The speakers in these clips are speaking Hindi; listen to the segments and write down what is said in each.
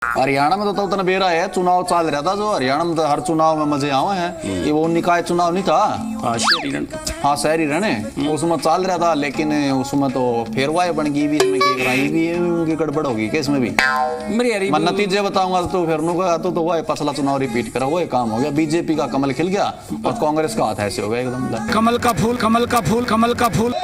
हरियाणा में तो उतना बेरा है, चुनाव चल रहा था जो हरियाणा में तो हर चुनाव में मजे आवे हैं। ये वो निकाय चुनाव नहीं था, शहरी रण उसमें चल रहा था, लेकिन उसमें तो फेरवाए बन गई भी, इसमें की गड़बड़ होगी कि इसमें भी मैं नतीजे बताऊंगा तो फिर तो वो पिछला चुनाव रिपीट करा, वो काम हो गया। बीजेपी का कमल खिल गया और कांग्रेस का हाथ ऐसे हो गया एकदम। कमल का फूल, कमल का फूल, कमल का फूल।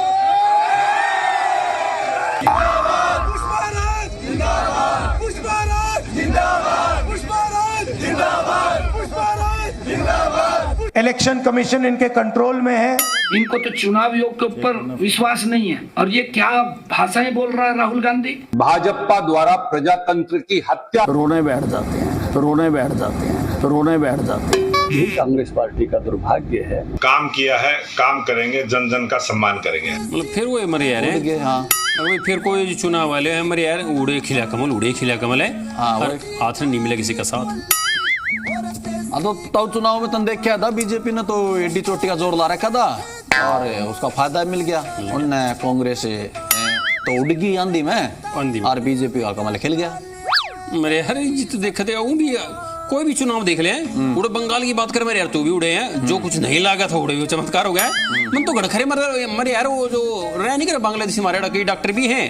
इलेक्शन कमीशन इनके कंट्रोल में है। इनको तो चुनाव योग के ऊपर विश्वास नहीं है। और ये क्या भाषाएं बोल रहा है राहुल गांधी। भाजपा द्वारा प्रजातंत्र की हत्या। रोने बैठ जाते हैं, रोने बैठ जाते हैं, रोने बैठ जाते हैं। यही कांग्रेस पार्टी का दुर्भाग्य है। काम किया है, काम करेंगे, जन जन का सम्मान करेंगे। मतलब फिर वो मरे यार है। हाँ अरे फिर कोई चुनाव वाले हैं मरे यार, उड़े खिला कमल, उड़े खिला कमल है। हाँ, हाथ नहीं मिला किसी का साथ। तो चुनाव में तुम देखा था बीजेपी ने तो एडी चोटी का जोर ला रखा था और उसका फायदा मिल गया। उनने कांग्रेस तो उड़ गई आंधी में और बीजेपी का कमल खिल गया। मेरे हर जीत देखते वो भी कोई भी चुनाव देख ले, उड़े बंगाल की बात कर मेरे यार, तू भी उड़े हैं। जो कुछ नहीं लागा था उड़े, चमत्कार हो गया। मन तो गड़खरे मरे यार, वो जो रह नहीं करे बांग्लादेशी हमारे कई डॉक्टर भी हैं,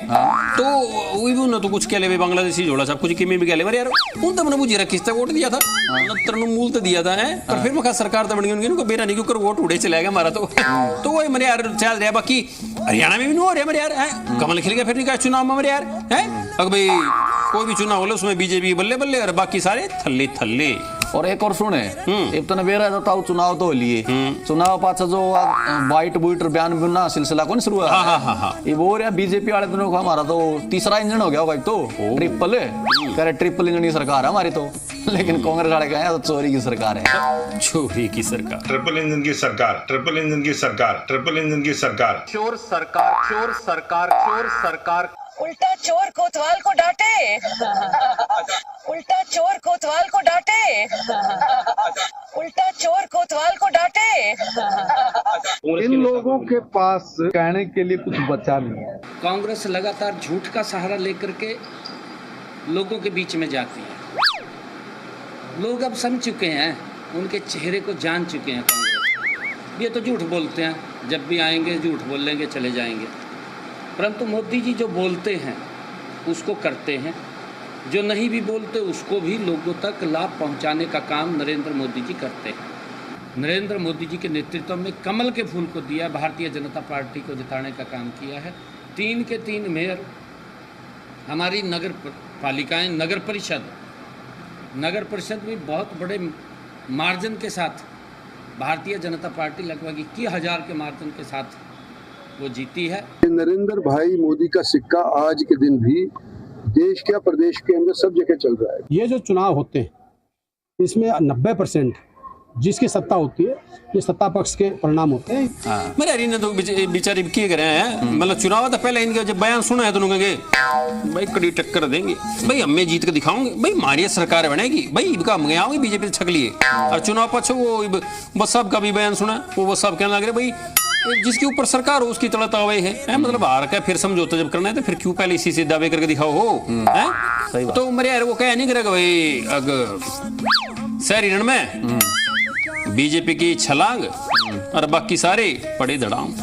तो वो भी ना तो कुछ कह ले बांग्लादेशी जोड़ा सब कुछ किमी भी कह ले मेरे यार। उन तब ने मुझे किस्ता वोट दिया था, तृणमूल तो दिया था है, पर फिर मैं सरकार तो बन गई उनकी बेरा नहीं क्योंकि वोट उड़े चला गया हमारा तो वही मेरे यार चल रहा। बाकी हरियाणा में भी नहीं हो रहा मेरे यार, कमल खिल गया फिर निकाय चुनाव में मेरे यार है। अगर भाई कोई भी चुनाव हो उसमें बीजेपी बल्ले बल्ले और बाकी सारे थल्ले थल्ले। और एक और सुने, इतना बेरा जाता चुनाव तो लिए चुनाव पाछा जो वाइट बुइट बयान बुना सिलसिला कौन शुरू है। ये वो रहा बीजेपी वाले दिनों का हमारा तो तीसरा इंजन हो गया भाई, तो ट्रिपल कह रहे ट्रिपल इंजन की सरकार है हमारी तो। लेकिन कांग्रेस वाले कहे तो चोरी की सरकार है, चोरी की सरकार, ट्रिपल इंजन की सरकार, ट्रिपल इंजन की सरकार, ट्रिपल इंजन की सरकार, चोर सरकार, चोर सरकार, चोर सरकार। उल्टा चोर कोतवाल को डांटे, उल्टा चोर कोतवाल को डांटे, उल्टा चोर कोतवाल को डांटे। इन लोगों के पास कहने के लिए कुछ बचा नहीं है। कांग्रेस लगातार झूठ का सहारा लेकर के लोगों के बीच में जाती है। लोग अब समझ चुके हैं, उनके चेहरे को जान चुके हैं। कांग्रेस ये तो झूठ बोलते हैं, जब भी आएंगे झूठ बोल लेंगे चले जाएंगे। परंतु मोदी जी जो बोलते हैं उसको करते हैं, जो नहीं भी बोलते उसको भी लोगों तक लाभ पहुंचाने का काम नरेंद्र मोदी जी करते हैं। नरेंद्र मोदी जी के नेतृत्व में कमल के फूल को दिया, भारतीय जनता पार्टी को जिताने का काम किया है। 3 के 3 मेयर, हमारी नगर पालिकाएँ, नगर परिषद भी बहुत बड़े मार्जिन के साथ भारतीय जनता पार्टी लगभग 21,000 के मार्जिन के साथ वो जीती है। नरेंद्र भाई मोदी का सिक्का आज के दिन भी देश के प्रदेश के अंदर सब जगह चल रहा है। ये जो चुनाव होते हैं इसमें 90% जिसकी सत्ता होती है ये सत्ता पक्ष के परिणाम होते हैं। मेरे यार इन्हें तो बेचारे किए करे हैं, मतलब चुनाव था पहले इनके जब बयान सुना है तो कहेंगे भाई कड़ी टक्कर देंगे, भाई हमें जीत के दिखाओगे, भाई हमारी सरकार बनेगी, भाई इनका हम आओगे बीजेपी से छक लिए। और चुनाव पक्ष वो बस साहब का भी बयान सुना, वो बस साहब कहने लग रहे भाई जिसके ऊपर सरकार हो उसकी तड़ता हुए है, मतलब हार का फिर समझौता जब करना है तो फिर क्यों पहले इसी से दावे करके दिखाओ हो है। तो मेरे यार वो कह नहीं करेगा भाई अगर शहरी रण में बीजेपी की छलांग और बाकी सारे पड़े दड़ाम।